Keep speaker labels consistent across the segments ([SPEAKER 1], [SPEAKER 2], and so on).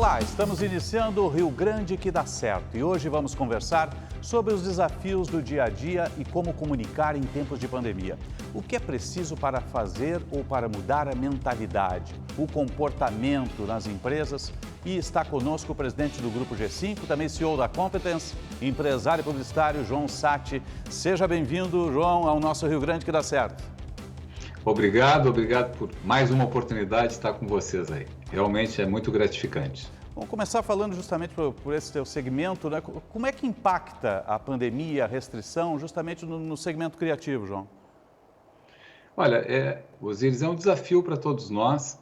[SPEAKER 1] Olá, estamos iniciando o Rio Grande que dá certo e hoje vamos conversar sobre os desafios do dia a dia e como comunicar em tempos de pandemia. O que é preciso para fazer ou para mudar a mentalidade, o comportamento nas empresas? E está conosco o presidente do Grupo G5, também CEO da Competence, empresário publicitário João Satti. Seja bem-vindo, João, ao nosso Rio Grande que dá certo.
[SPEAKER 2] Obrigado por mais uma oportunidade de estar com vocês aí. Realmente é muito gratificante.
[SPEAKER 1] Vamos começar falando justamente por esse teu segmento, né? Como é que impacta a pandemia, a restrição, justamente no segmento criativo, João?
[SPEAKER 2] Olha, Osíris, é um desafio para todos nós,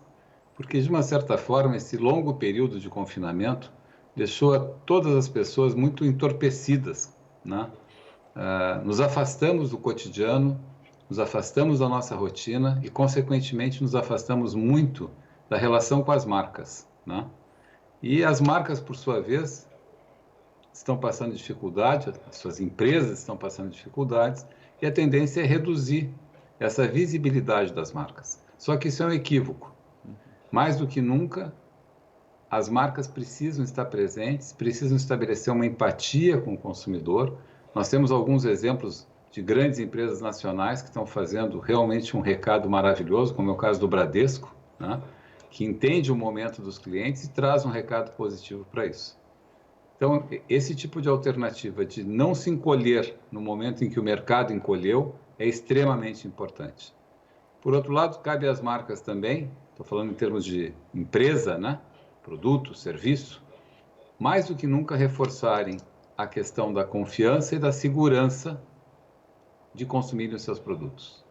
[SPEAKER 2] porque de uma certa forma esse longo período de confinamento deixou todas as pessoas muito entorpecidas, né? Nos afastamos do cotidiano, nos afastamos da nossa rotina e, consequentemente, nos afastamos muito da relação com as marcas, né? E as marcas, por sua vez, estão passando dificuldade, as suas empresas estão passando dificuldades, e a tendência é reduzir essa visibilidade das marcas. Só que isso é um equívoco. Mais do que nunca, as marcas precisam estar presentes, precisam estabelecer uma empatia com o consumidor. Nós temos alguns exemplos de grandes empresas nacionais que estão fazendo realmente um recado maravilhoso, como é o caso do Bradesco, né? Que entende o momento dos clientes e traz um recado positivo para isso. Então, esse tipo de alternativa de não se encolher no momento em que o mercado encolheu é extremamente importante. Por outro lado, cabe às marcas também, estou falando em termos de empresa, né? Produto, serviço, mais do que nunca reforçarem a questão da confiança e da segurança de consumir os seus produtos.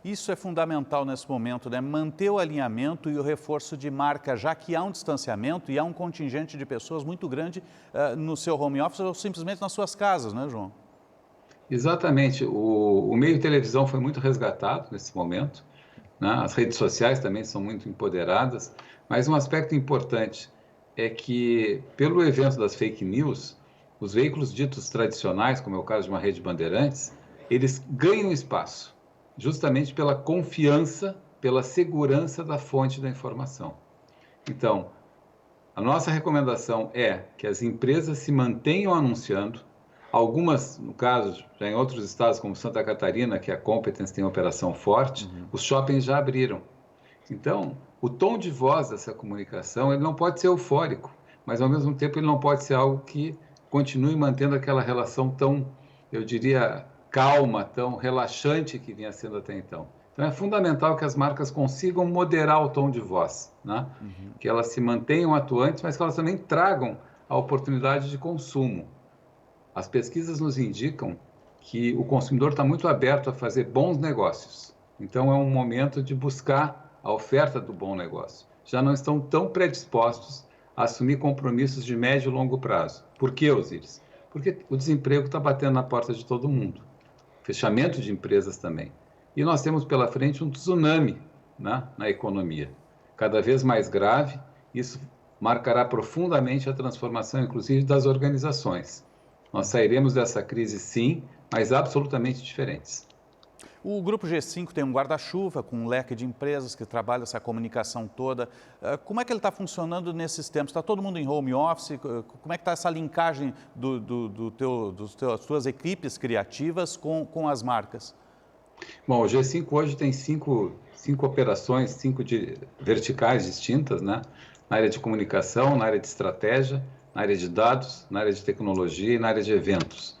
[SPEAKER 1] Isso é fundamental nesse momento, né? Manter o alinhamento e o reforço de marca, já que há um distanciamento e há um contingente de pessoas muito grande no seu home office ou simplesmente nas suas casas, né, João?
[SPEAKER 2] Exatamente. O meio televisão foi muito resgatado nesse momento, né? As redes sociais também são muito empoderadas, mas um aspecto importante é que, pelo evento das fake news, os veículos ditos tradicionais, como é o caso de uma rede Bandeirantes, eles ganham espaço, justamente pela confiança, pela segurança da fonte da informação. Então, a nossa recomendação é que as empresas se mantenham anunciando. Algumas, no caso, já em outros estados, como Santa Catarina, que a Competence tem operação forte, os shoppings já abriram. Então, o tom de voz dessa comunicação, ele não pode ser eufórico, mas ao mesmo tempo ele não pode ser algo que continue mantendo aquela relação tão, eu diria, calma, tão relaxante que vinha sendo até então. Então é fundamental que as marcas consigam moderar o tom de voz, né? Que elas se mantenham atuantes, mas que elas também tragam a oportunidade de consumo. As pesquisas nos indicam que o consumidor está muito aberto a fazer bons negócios. Então, é um momento de buscar a oferta do bom negócio. Já não estão tão predispostos a assumir compromissos de médio e longo prazo. Por quê, Osíris? Porque o desemprego está batendo na porta de todo mundo. Fechamento de empresas também. E nós temos pela frente um tsunami, né, na economia. Cada vez mais grave, isso marcará profundamente a transformação, inclusive, das organizações. Nós sairemos dessa crise, sim, mas absolutamente diferentes.
[SPEAKER 1] O Grupo G5 tem um guarda-chuva com um leque de empresas que trabalham essa comunicação toda. Como é que ele está funcionando nesses tempos? Está todo mundo em home office? Como é que está essa linkagem das tuas equipes criativas com as marcas?
[SPEAKER 2] Bom, o G5 hoje tem cinco operações, verticais distintas, né? Na área de comunicação, na área de estratégia, na área de dados, na área de tecnologia e na área de eventos.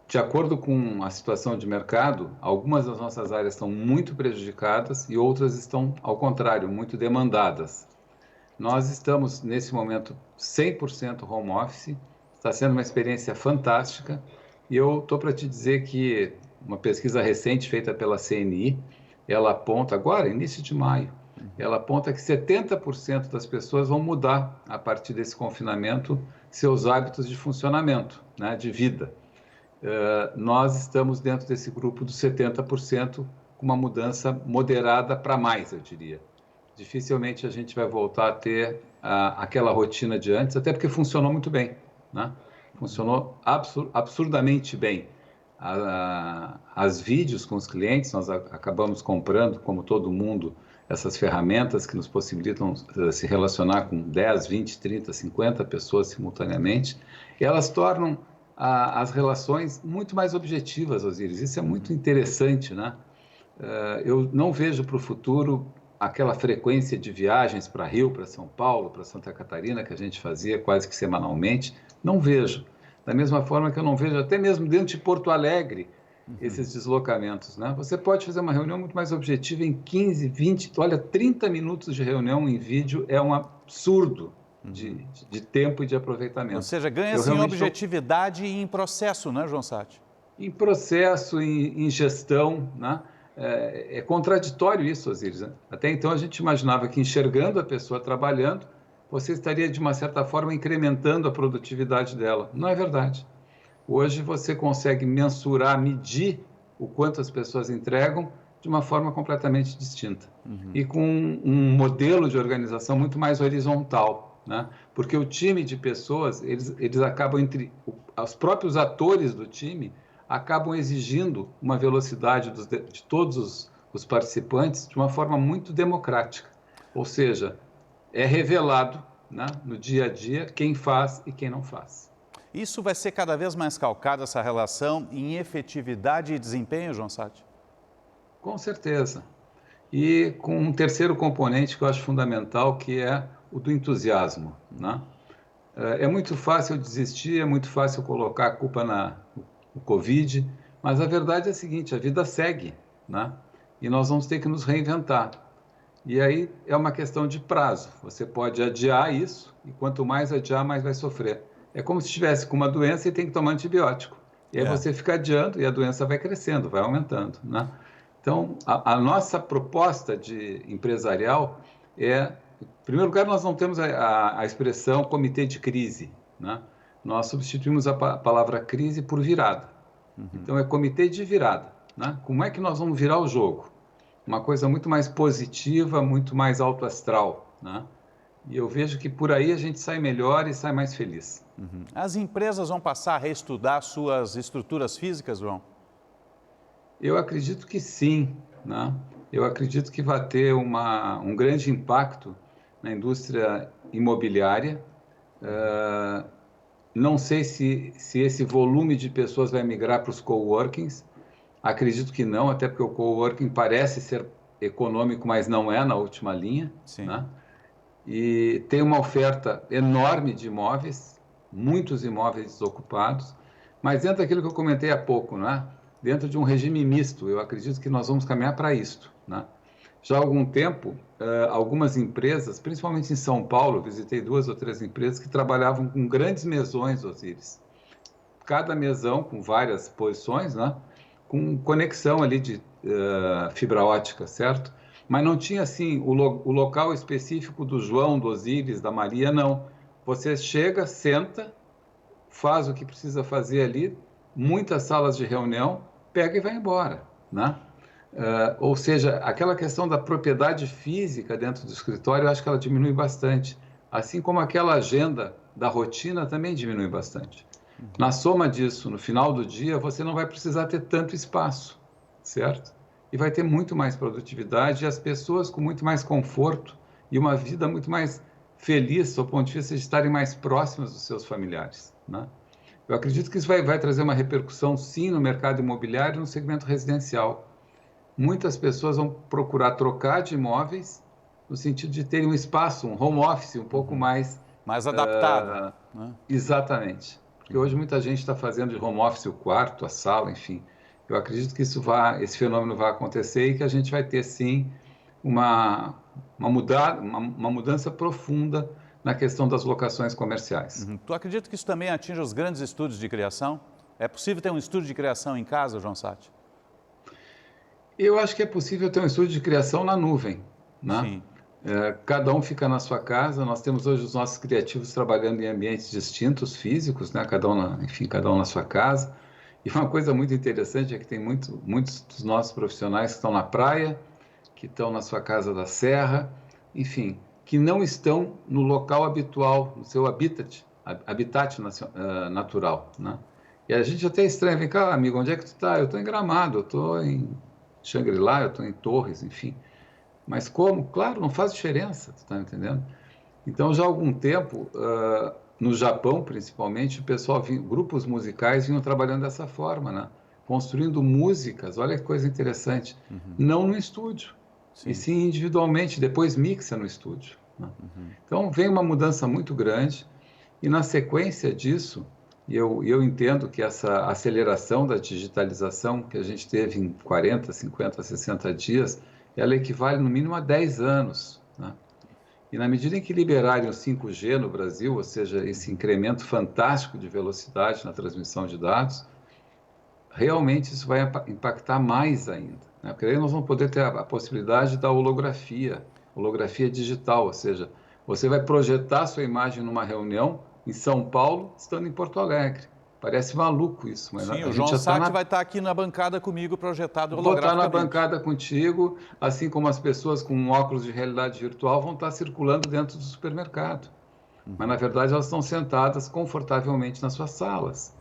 [SPEAKER 2] De acordo com a situação de mercado, algumas das nossas áreas estão muito prejudicadas e outras estão, ao contrário, muito demandadas. Nós estamos, nesse momento, 100% home office, está sendo uma experiência fantástica e eu estou para te dizer que uma pesquisa recente feita pela CNI, ela aponta, agora, início de maio, ela aponta que 70% das pessoas vão mudar, a partir desse confinamento, seus hábitos de funcionamento, né, de vida. Nós estamos dentro desse grupo dos 70%, com uma mudança moderada para mais, eu diria. Dificilmente a gente vai voltar a ter aquela rotina de antes, até porque funcionou muito bem, né? Funcionou absurdamente bem. As vídeos com os clientes, nós acabamos comprando, como todo mundo, essas ferramentas que nos possibilitam se relacionar com 10, 20, 30, 50 pessoas simultaneamente, elas tornam as relações muito mais objetivas, Osíris. Isso é muito interessante, né? Eu não vejo para o futuro aquela frequência de viagens para Rio, para São Paulo, para Santa Catarina, que a gente fazia quase que semanalmente. Não vejo. Da mesma forma que eu não vejo, até mesmo dentro de Porto Alegre, esses deslocamentos, né? Você pode fazer uma reunião muito mais objetiva em 15, 20, olha, 30 minutos de reunião em vídeo é um absurdo de tempo e de aproveitamento.
[SPEAKER 1] Ou seja, ganha-se em objetividade e em processo, né, João Satti?
[SPEAKER 2] Em processo, em gestão, né? É contraditório isso, Osíris, né? Até então a gente imaginava que enxergando a pessoa trabalhando, você estaria, de uma certa forma, incrementando a produtividade dela. Não é verdade. Hoje você consegue mensurar, medir o quanto as pessoas entregam de uma forma completamente distinta. E com um modelo de organização muito mais horizontal, né? Porque o time de pessoas, eles acabam os próprios atores do time acabam exigindo uma velocidade de todos os participantes de uma forma muito democrática. Ou seja, é revelado, né, no dia a dia quem faz e quem não faz.
[SPEAKER 1] Isso vai ser cada vez mais calcado, essa relação, em efetividade e desempenho, João Satti?
[SPEAKER 2] Com certeza. E com um terceiro componente que eu acho fundamental, que é o do entusiasmo, né? É muito fácil desistir, é muito fácil colocar a culpa no Covid, mas a verdade é a seguinte, a vida segue, né? E nós vamos ter que nos reinventar. E aí é uma questão de prazo. Você pode adiar isso, e quanto mais adiar, mais vai sofrer. É como se estivesse com uma doença e tem que tomar antibiótico. E aí você fica adiando e a doença vai crescendo, vai aumentando, né? Então, a nossa proposta de empresarial é, em primeiro lugar, nós não temos a expressão comitê de crise, né? Nós substituímos a palavra crise por virada. Então, é comitê de virada, né? Como é que nós vamos virar o jogo? Uma coisa muito mais positiva, muito mais alto astral, né? E eu vejo que por aí a gente sai melhor e sai mais feliz.
[SPEAKER 1] As empresas vão passar a reestudar suas estruturas físicas, João?
[SPEAKER 2] Eu acredito que sim, né? Eu acredito que vai ter um grande impacto na indústria imobiliária. Não sei se esse volume de pessoas vai migrar para os coworkings. Acredito que não, até porque o coworking parece ser econômico, mas não é na última linha,
[SPEAKER 1] Sim.
[SPEAKER 2] né? E tem uma oferta enorme de imóveis, muitos imóveis desocupados, mas dentro daquilo que eu comentei há pouco, né? Dentro de um regime misto, eu acredito que nós vamos caminhar para isto, né? Já há algum tempo, algumas empresas, principalmente em São Paulo, eu visitei 2 ou 3 empresas que trabalhavam com grandes mesões, Osíris. Cada mesão com várias posições, né? Com conexão ali de fibra ótica, certo? Mas não tinha, assim, o local específico do João, do Osíris, da Maria, não. Você chega, senta, faz o que precisa fazer ali, muitas salas de reunião, pega e vai embora, né? Ou seja, aquela questão da propriedade física dentro do escritório, eu acho que ela diminui bastante. Assim como aquela agenda da rotina também diminui bastante. Na soma disso, no final do dia, você não vai precisar ter tanto espaço, certo? E vai ter muito mais produtividade e as pessoas com muito mais conforto e uma vida muito mais feliz, do ponto de vista de estarem mais próximas dos seus familiares, né? Eu acredito que isso vai trazer uma repercussão, sim, no mercado imobiliário e no segmento residencial. Muitas pessoas vão procurar trocar de imóveis no sentido de terem um espaço, um home office um pouco mais...
[SPEAKER 1] Mais adaptado, né?
[SPEAKER 2] Exatamente. Porque hoje muita gente está fazendo de home office o quarto, a sala, enfim. Eu acredito que esse fenômeno vai acontecer e que a gente vai ter, sim, uma mudança profunda na questão das locações comerciais.
[SPEAKER 1] Tu acredita que isso também atinge os grandes estúdios de criação? É possível ter um estúdio de criação em casa, João Satti?
[SPEAKER 2] Eu acho que é possível ter um estúdio de criação na nuvem, né?
[SPEAKER 1] Sim.
[SPEAKER 2] Cada um fica na sua casa. Nós temos hoje os nossos criativos trabalhando em ambientes distintos, físicos, né? Cada um na sua casa. E uma coisa muito interessante é que tem muitos dos nossos profissionais que estão na praia, que estão na sua casa da serra, enfim, que não estão no local habitual, no seu habitat natural, né? E a gente até estranha, vem cá, amigo, onde é que tu está? Eu estou em Gramado, eu estou em Xangri-Lá, eu estou em Torres, enfim. Mas como? Claro, não faz diferença, tu está entendendo? Então, já há algum tempo, no Japão, principalmente, o pessoal, grupos musicais vinham trabalhando dessa forma, né? Construindo músicas, olha que coisa interessante, não no estúdio, e
[SPEAKER 1] Sim.
[SPEAKER 2] sim individualmente, depois mixa no estúdio, né? Então, vem uma mudança muito grande, e na sequência disso, eu entendo que essa aceleração da digitalização que a gente teve em 40, 50, 60 dias, ela equivale no mínimo a 10 anos, né? E na medida em que liberarem o 5G no Brasil, ou seja, esse incremento fantástico de velocidade na transmissão de dados, realmente isso vai impactar mais ainda, né? Porque aí nós vamos poder ter a possibilidade da holografia digital, ou seja, você vai projetar sua imagem numa reunião em São Paulo, estando em Porto Alegre. Parece maluco isso, mas
[SPEAKER 1] Sim,
[SPEAKER 2] a
[SPEAKER 1] o
[SPEAKER 2] gente
[SPEAKER 1] João
[SPEAKER 2] já está
[SPEAKER 1] Satti
[SPEAKER 2] na...
[SPEAKER 1] vai estar aqui na bancada comigo, projetado
[SPEAKER 2] Vou estar na
[SPEAKER 1] holograficamente.
[SPEAKER 2] bancada contigo, assim como as pessoas com óculos de realidade virtual vão estar circulando dentro do supermercado. Mas, na verdade, elas estão sentadas confortavelmente nas suas salas.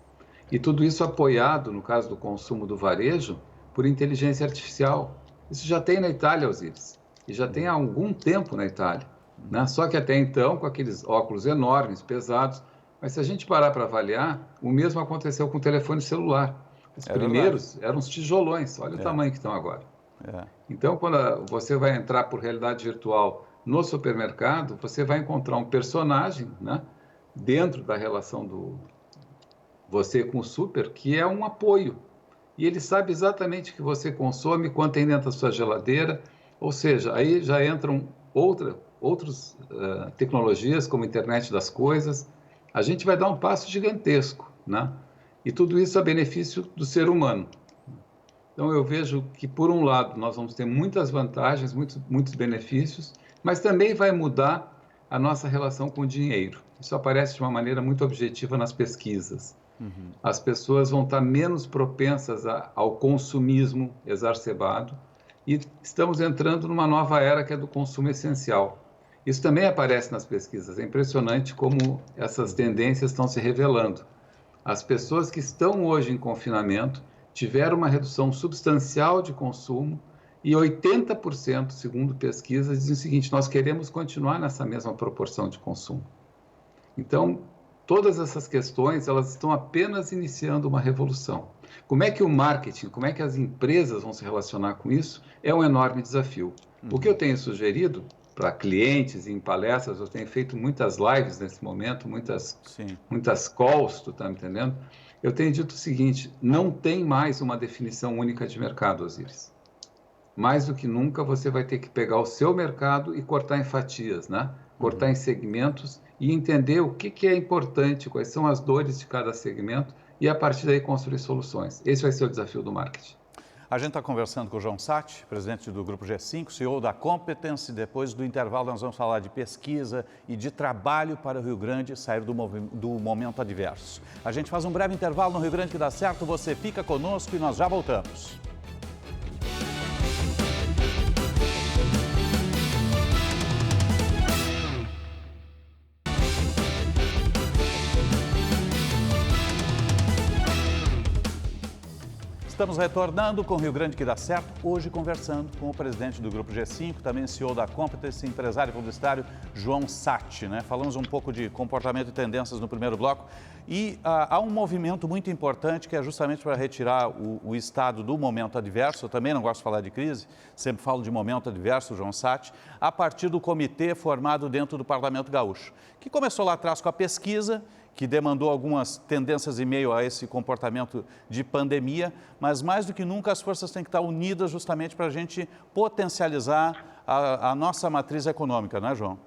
[SPEAKER 2] E tudo isso apoiado, no caso do consumo do varejo, por inteligência artificial. Isso já tem na Itália, Osíris, e já tem há algum tempo na Itália, né? Só que até então, com aqueles óculos enormes, pesados, mas se a gente parar para avaliar, o mesmo aconteceu com o telefone celular. Os
[SPEAKER 1] É verdade.
[SPEAKER 2] primeiros eram os tijolões, olha o
[SPEAKER 1] É,
[SPEAKER 2] tamanho que estão agora.
[SPEAKER 1] é.
[SPEAKER 2] Então, quando você vai entrar por realidade virtual no supermercado, você vai encontrar um personagem, né, dentro da relação do você com o super, que é um apoio. E ele sabe exatamente o que você consome, quanto tem dentro da sua geladeira. Ou seja, aí já entram outras tecnologias, como a internet das coisas. A gente vai dar um passo gigantesco, né? E tudo isso a benefício do ser humano. Então, eu vejo que, por um lado, nós vamos ter muitas vantagens, muitos benefícios, mas também vai mudar a nossa relação com o dinheiro. Isso aparece de uma maneira muito objetiva nas pesquisas. As pessoas vão estar menos propensas ao consumismo exacerbado e estamos entrando numa nova era que é do consumo essencial. Isso também aparece nas pesquisas. É impressionante como essas tendências estão se revelando. As pessoas que estão hoje em confinamento tiveram uma redução substancial de consumo e 80%, segundo pesquisas, dizem o seguinte: nós queremos continuar nessa mesma proporção de consumo. Então, todas essas questões, elas estão apenas iniciando uma revolução. Como é que o marketing, como é que as empresas vão se relacionar com isso, é um enorme desafio. O que eu tenho sugerido para clientes e em palestras, eu tenho feito muitas lives nesse momento, muitas calls, tu tá me entendendo? Eu tenho dito o seguinte: não tem mais uma definição única de mercado, Osíris. Mais do que nunca, você vai ter que pegar o seu mercado e cortar em fatias, né? Cortar em segmentos e entender o que é importante, quais são as dores de cada segmento e, a partir daí, construir soluções. Esse vai ser o desafio do marketing.
[SPEAKER 1] A gente está conversando com o João Satti, presidente do Grupo G5, CEO da Competence. Depois do intervalo, nós vamos falar de pesquisa e de trabalho para o Rio Grande sair do momento adverso. A gente faz um breve intervalo no Rio Grande que dá certo. Você fica conosco e nós já voltamos. Estamos retornando com o Rio Grande que dá certo, hoje conversando com o presidente do Grupo G5, também CEO da Competence, empresário publicitário João Satti, né? Falamos um pouco de comportamento e tendências no primeiro bloco e há um movimento muito importante que é justamente para retirar o Estado do momento adverso. Eu também não gosto de falar de crise, sempre falo de momento adverso, João Satti, a partir do comitê formado dentro do Parlamento Gaúcho, que começou lá atrás com a pesquisa, que demandou algumas tendências em meio a esse comportamento de pandemia, mas mais do que nunca as forças têm que estar unidas justamente para a gente potencializar a nossa matriz econômica, não é, João?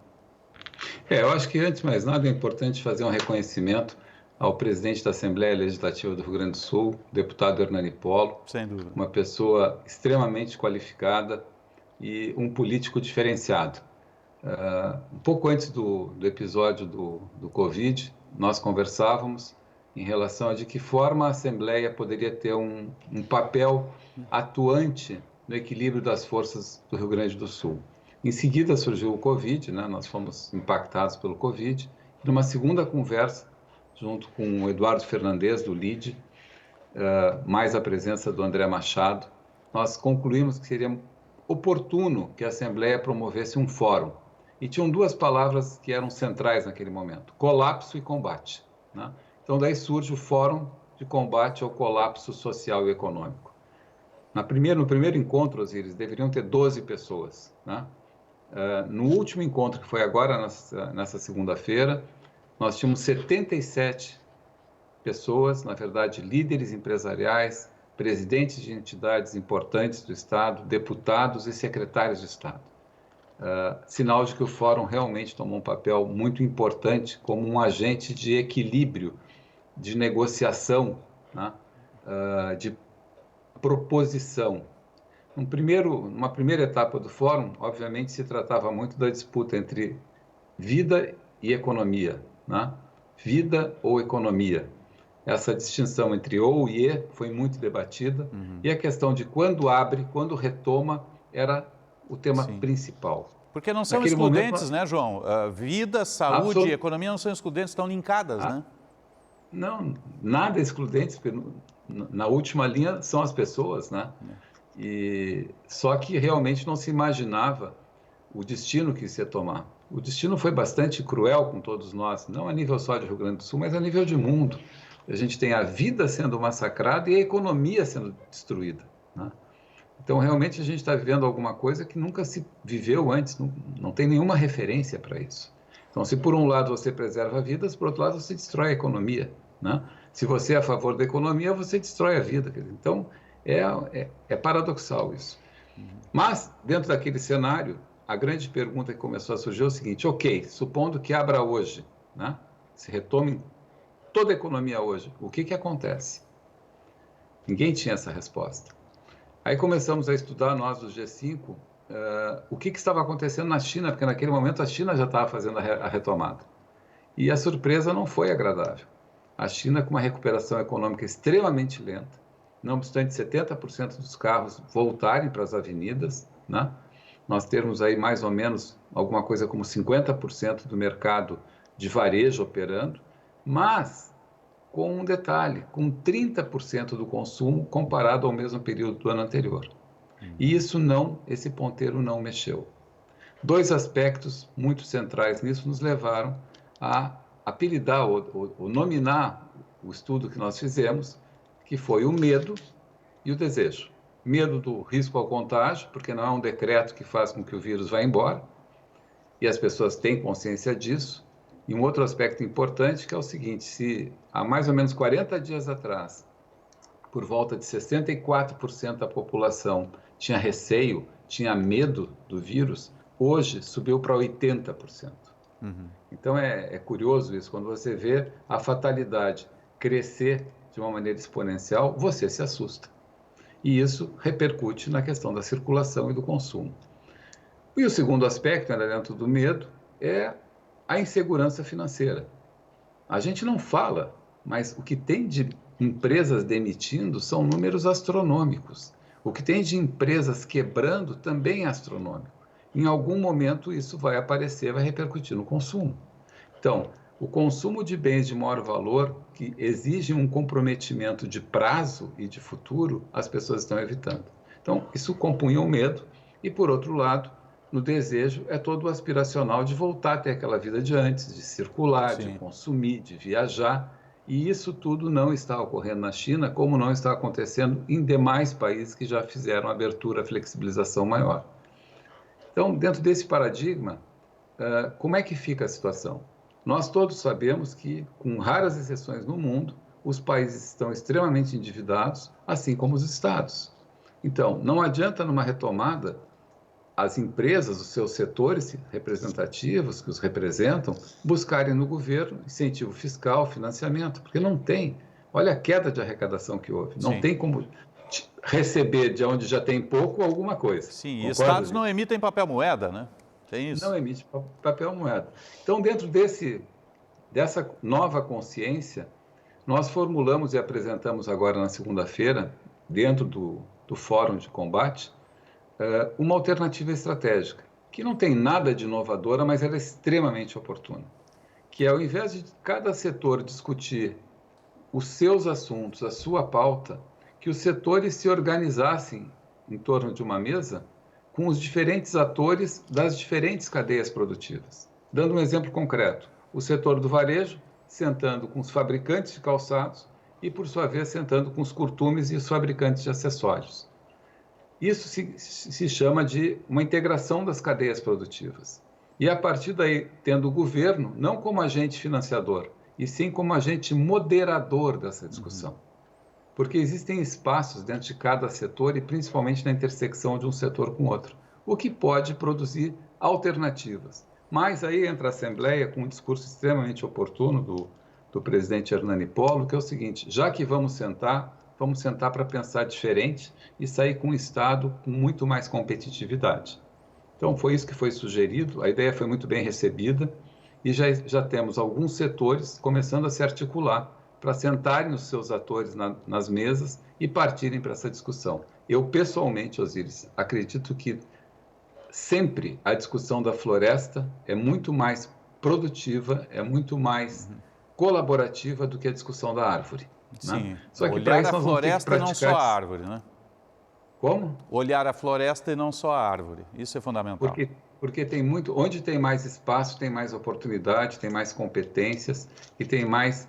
[SPEAKER 2] Eu acho que antes de mais nada é importante fazer um reconhecimento ao presidente da Assembleia Legislativa do Rio Grande do Sul, deputado Hernani Polo,
[SPEAKER 1] Sem dúvida.
[SPEAKER 2] uma pessoa extremamente qualificada e um político diferenciado. Um pouco antes do episódio do Covid, nós conversávamos em relação a de que forma a Assembleia poderia ter um papel atuante no equilíbrio das forças do Rio Grande do Sul. Em seguida surgiu o Covid, né? Nós fomos impactados pelo Covid. Numa segunda conversa, junto com o Eduardo Fernandes, do LIDE, mais a presença do André Machado, nós concluímos que seria oportuno que a Assembleia promovesse um fórum. E tinham duas palavras que eram centrais naquele momento: colapso e combate, né? Então, daí surge o Fórum de Combate ao Colapso Social e Econômico. No primeiro encontro, Osíris, deveriam ter 12 pessoas, né? No último encontro, que foi agora nessa segunda-feira, nós tínhamos 77 pessoas, na verdade, líderes empresariais, presidentes de entidades importantes do Estado, deputados e secretários de Estado. Sinal de que o Fórum realmente tomou um papel muito importante como um agente de equilíbrio, de negociação, né? De proposição. Numa primeira etapa do Fórum, obviamente, se tratava muito da disputa entre vida e economia, né? Vida ou economia. Essa distinção entre ou e foi muito debatida, e a questão de quando abre, quando retoma, era o tema principal.
[SPEAKER 1] Porque não são
[SPEAKER 2] Naquele
[SPEAKER 1] excludentes,
[SPEAKER 2] momento,
[SPEAKER 1] né, João? Vida, saúde e economia não são excludentes, estão linkadas, né?
[SPEAKER 2] Não, nada é excludente, porque na última linha são as pessoas, né? Só que realmente não se imaginava o destino que isso ia tomar. O destino foi bastante cruel com todos nós, não a nível só de Rio Grande do Sul, mas a nível de mundo. A gente tem a vida sendo massacrada e a economia sendo destruída, né? Então, realmente, a gente está vivendo alguma coisa que nunca se viveu antes, não tem nenhuma referência para isso. Então, se por um lado você preserva vidas, por outro lado você destrói a economia, né? Se você é a favor da economia, você destrói a vida. Então, é paradoxal isso. Mas, dentro daquele cenário, a grande pergunta que começou a surgir é o seguinte: ok, supondo que abra hoje, né? Se retome toda a economia hoje, o que acontece? Ninguém tinha essa resposta. Aí começamos a estudar, nós do G5, o que estava acontecendo na China, porque naquele momento a China já estava fazendo a retomada. E a surpresa não foi agradável. A China, com uma recuperação econômica extremamente lenta, não obstante 70% dos carros voltarem para as avenidas, né? Nós temos aí mais ou menos alguma coisa como 50% do mercado de varejo operando, mas com um detalhe, com 30% do consumo comparado ao mesmo período do ano anterior. E esse ponteiro não mexeu. Dois aspectos muito centrais nisso nos levaram a apelidar ou nominar o estudo que nós fizemos, que foi o medo e o desejo. Medo do risco ao contágio, porque não é um decreto que faz com que o vírus vá embora, e as pessoas têm consciência disso. E um outro aspecto importante que é o seguinte: se há mais ou menos 40 dias atrás, por volta de 64% da população tinha receio, tinha medo do vírus, hoje subiu para 80%. Então é curioso isso, quando você vê a fatalidade crescer de uma maneira exponencial, você se assusta. E isso repercute na questão da circulação e do consumo. E o segundo aspecto, ainda dentro do medo, é a insegurança financeira. A gente não fala, mas o que tem de empresas demitindo são números astronômicos. O que tem de empresas quebrando também é astronômico. Em algum momento isso vai aparecer, vai repercutir no consumo. Então, o consumo de bens de maior valor, que exigem um comprometimento de prazo e de futuro, as pessoas estão evitando. Então, isso compunha o medo. E, por outro lado, no desejo, é todo o aspiracional de voltar a ter aquela vida de antes, de circular, de consumir, de viajar. E isso tudo não está ocorrendo na China, como não está acontecendo em demais países que já fizeram abertura, flexibilização maior. Então, dentro desse paradigma, como é que fica a situação? Nós todos sabemos que, com raras exceções no mundo, os países estão extremamente endividados, assim como os estados. Então, não adianta numa retomada as empresas, os seus setores representativos que os representam, buscarem no governo incentivo fiscal, financiamento, porque não tem. Olha a queda de arrecadação que houve. Não tem como receber de onde já tem pouco alguma coisa.
[SPEAKER 1] Sim, e estados não emitem papel moeda, né? Tem isso.
[SPEAKER 2] Não emite papel moeda. Então, dentro dessa nova consciência, nós formulamos e apresentamos agora na segunda-feira, dentro do Fórum de Combate, uma alternativa estratégica, que não tem nada de inovadora, mas ela é extremamente oportuna, que é, ao invés de cada setor discutir os seus assuntos, a sua pauta, que os setores se organizassem em torno de uma mesa com os diferentes atores das diferentes cadeias produtivas. Dando um exemplo concreto, o setor do varejo sentando com os fabricantes de calçados e, por sua vez, sentando com os curtumes e os fabricantes de acessórios. Isso se chama de uma integração das cadeias produtivas. E, a partir daí, tendo o governo não como agente financiador, e sim como agente moderador dessa discussão. Porque existem espaços dentro de cada setor e principalmente na intersecção de um setor com outro, o que pode produzir alternativas. Mas aí entra a Assembleia com um discurso extremamente oportuno do presidente Hernani Polo, que é o seguinte: já que vamos sentar para pensar diferente e sair com um Estado com muito mais competitividade. Então, foi isso que foi sugerido, a ideia foi muito bem recebida e já temos alguns setores começando a se articular para sentarem os seus atores nas mesas e partirem para essa discussão. Eu, pessoalmente, Osíris, acredito que sempre a discussão da floresta é muito mais produtiva, é muito mais colaborativa do que a discussão da árvore.
[SPEAKER 1] Sim,
[SPEAKER 2] né? Só que
[SPEAKER 1] olhar
[SPEAKER 2] isso
[SPEAKER 1] a
[SPEAKER 2] nós vamos ter que
[SPEAKER 1] floresta e não só a
[SPEAKER 2] praticar.
[SPEAKER 1] árvore, né?
[SPEAKER 2] Como?
[SPEAKER 1] Olhar a floresta e não só a árvore, isso é fundamental.
[SPEAKER 2] Porque tem muito, onde tem mais espaço, tem mais oportunidade, tem mais competências e tem mais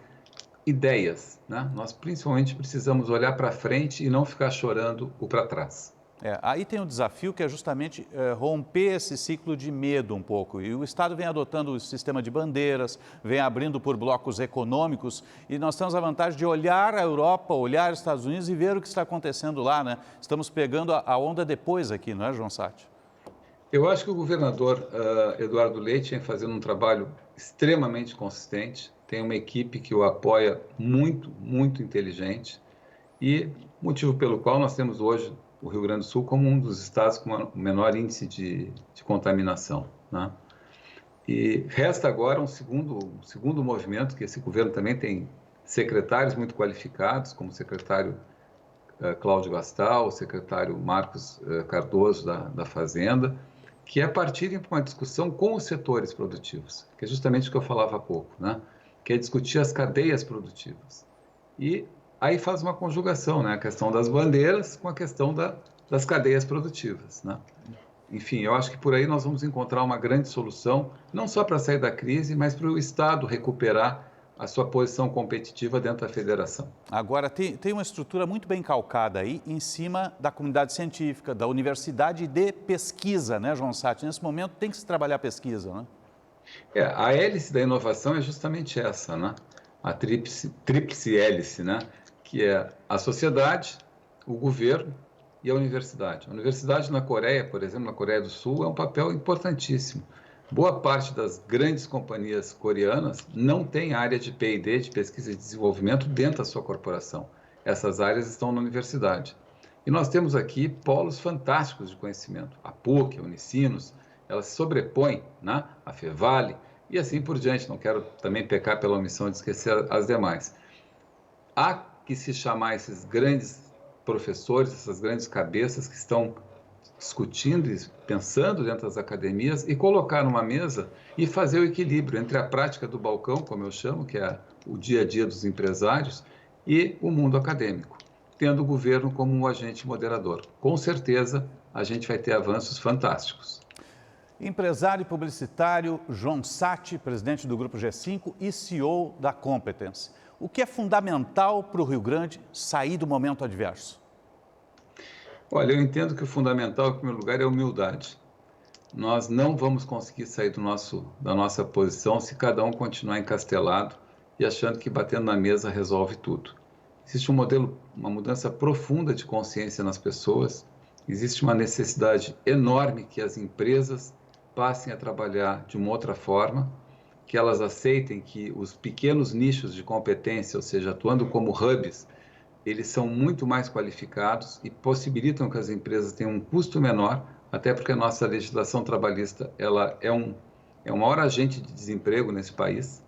[SPEAKER 2] ideias, né? Nós principalmente precisamos olhar para frente e não ficar chorando o para trás.
[SPEAKER 1] Aí tem um desafio que é justamente romper esse ciclo de medo um pouco. E o Estado vem adotando o sistema de bandeiras, vem abrindo por blocos econômicos e nós temos a vantagem de olhar a Europa, olhar os Estados Unidos e ver o que está acontecendo lá, né? Estamos pegando a onda depois aqui, não é, João Satti?
[SPEAKER 2] Eu acho que o governador Eduardo Leite vem fazendo um trabalho extremamente consistente, tem uma equipe que o apoia muito, muito inteligente e motivo pelo qual nós temos hoje o Rio Grande do Sul como um dos estados com o menor índice de contaminação, né? E resta agora um segundo movimento, que esse governo também tem secretários muito qualificados, como o secretário Cláudio Gastal, o secretário Marcos Cardoso da Fazenda, que é partirem para uma discussão com os setores produtivos, que é justamente o que eu falava há pouco, né? Que é discutir as cadeias produtivas. E aí faz uma conjugação, né? A questão das bandeiras com a questão das cadeias produtivas, né? Enfim, eu acho que por aí nós vamos encontrar uma grande solução, não só para sair da crise, mas para o Estado recuperar a sua posição competitiva dentro da federação.
[SPEAKER 1] Agora, tem uma estrutura muito bem calcada aí em cima da comunidade científica, da universidade de pesquisa, né, João Satti? Nesse momento tem que se trabalhar pesquisa, né?
[SPEAKER 2] A hélice da inovação é justamente essa, né? A tríplice hélice, né? Que é a sociedade, o governo e a universidade. A universidade na Coreia, por exemplo, na Coreia do Sul, é um papel importantíssimo. Boa parte das grandes companhias coreanas não tem área de P&D, de pesquisa e desenvolvimento, dentro da sua corporação. Essas áreas estão na universidade. E nós temos aqui polos fantásticos de conhecimento. A PUC, a Unicinos, elas se sobrepõem, né? A Fevale e assim por diante. Não quero também pecar pela omissão de esquecer as demais. Há que se chamar esses grandes professores, essas grandes cabeças que estão discutindo e pensando dentro das academias e colocar numa mesa e fazer o equilíbrio entre a prática do balcão, como eu chamo, que é o dia a dia dos empresários, e o mundo acadêmico, tendo o governo como um agente moderador. Com certeza, a gente vai ter avanços fantásticos.
[SPEAKER 1] Empresário e publicitário João Satti, presidente do Grupo G5 e CEO da Competence. O que é fundamental para o Rio Grande sair do momento adverso?
[SPEAKER 2] Olha, eu entendo que o fundamental, em primeiro lugar, é a humildade. Nós não vamos conseguir sair da nossa posição se cada um continuar encastelado e achando que batendo na mesa resolve tudo. Existe uma mudança profunda de consciência nas pessoas, existe uma necessidade enorme que as empresas passem a trabalhar de uma outra forma, que elas aceitem que os pequenos nichos de competência, ou seja, atuando como hubs, eles são muito mais qualificados e possibilitam que as empresas tenham um custo menor, até porque a nossa legislação trabalhista ela é o maior agente de desemprego nesse país,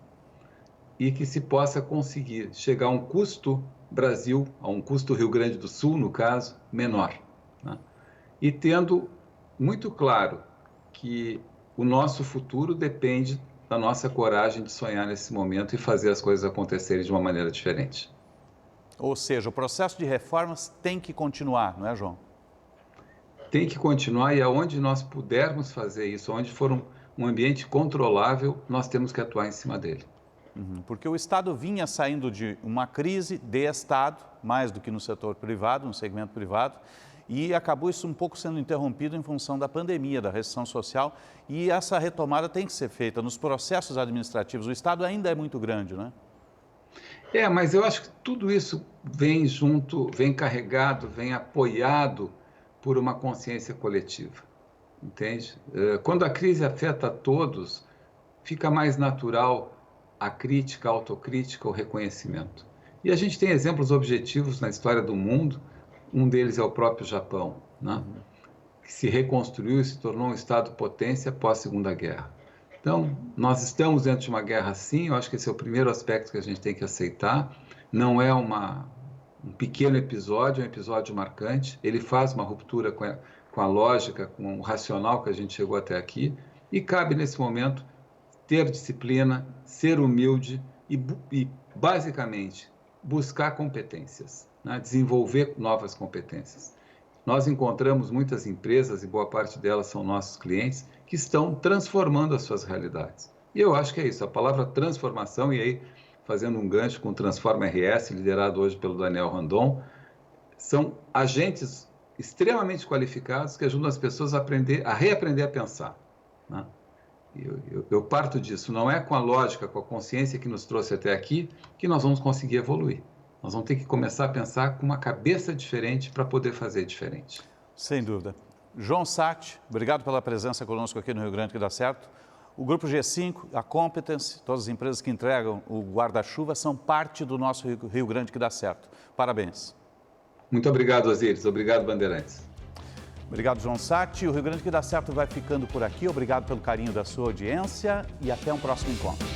[SPEAKER 2] e que se possa conseguir chegar a um custo Brasil, a um custo Rio Grande do Sul, no caso, menor, né? E tendo muito claro que o nosso futuro depende da nossa coragem de sonhar nesse momento e fazer as coisas acontecerem de uma maneira diferente.
[SPEAKER 1] Ou seja, o processo de reformas tem que continuar, não é, João?
[SPEAKER 2] tem que continuar e aonde nós pudermos fazer isso, onde for um ambiente controlável, nós temos que atuar em cima dele.
[SPEAKER 1] Porque o Estado vinha saindo de uma crise de Estado, mais do que no setor privado, no segmento privado, e acabou isso um pouco sendo interrompido em função da pandemia, da recessão social, e essa retomada tem que ser feita nos processos administrativos. O Estado ainda é muito grande, né?
[SPEAKER 2] Mas eu acho que tudo isso vem junto, vem carregado, vem apoiado por uma consciência coletiva, entende? Quando a crise afeta a todos, fica mais natural a crítica, a autocrítica, o reconhecimento. E a gente tem exemplos objetivos na história do mundo, um deles é o próprio Japão, né? Que se reconstruiu e se tornou um Estado-potência pós-Segunda Guerra. Então, nós estamos dentro de uma guerra sim, eu acho que esse é o primeiro aspecto que a gente tem que aceitar. Não é um pequeno episódio, é um episódio marcante. Ele faz uma ruptura com a lógica, com o racional que a gente chegou até aqui. E cabe, nesse momento, ter disciplina, ser humilde e basicamente, buscar competências, né? Desenvolver novas competências. Nós encontramos muitas empresas, e boa parte delas são nossos clientes, que estão transformando as suas realidades. E eu acho que é isso, a palavra transformação, e aí fazendo um gancho com o Transforma RS, liderado hoje pelo Daniel Randon, são agentes extremamente qualificados que ajudam as pessoas a reaprender a pensar, né? Eu parto disso, não é com a lógica, com a consciência que nos trouxe até aqui, que nós vamos conseguir evoluir. Nós vamos ter que começar a pensar com uma cabeça diferente para poder fazer diferente.
[SPEAKER 1] Sem dúvida. João Satti, obrigado pela presença conosco aqui no Rio Grande que dá certo. O Grupo G5, a Competence, todas as empresas que entregam o guarda-chuva são parte do nosso Rio Grande que dá certo. Parabéns.
[SPEAKER 2] Muito obrigado, Osíris. Obrigado, Bandeirantes.
[SPEAKER 1] Obrigado, João Satti. O Rio Grande que dá certo vai ficando por aqui. Obrigado pelo carinho da sua audiência e até um próximo encontro.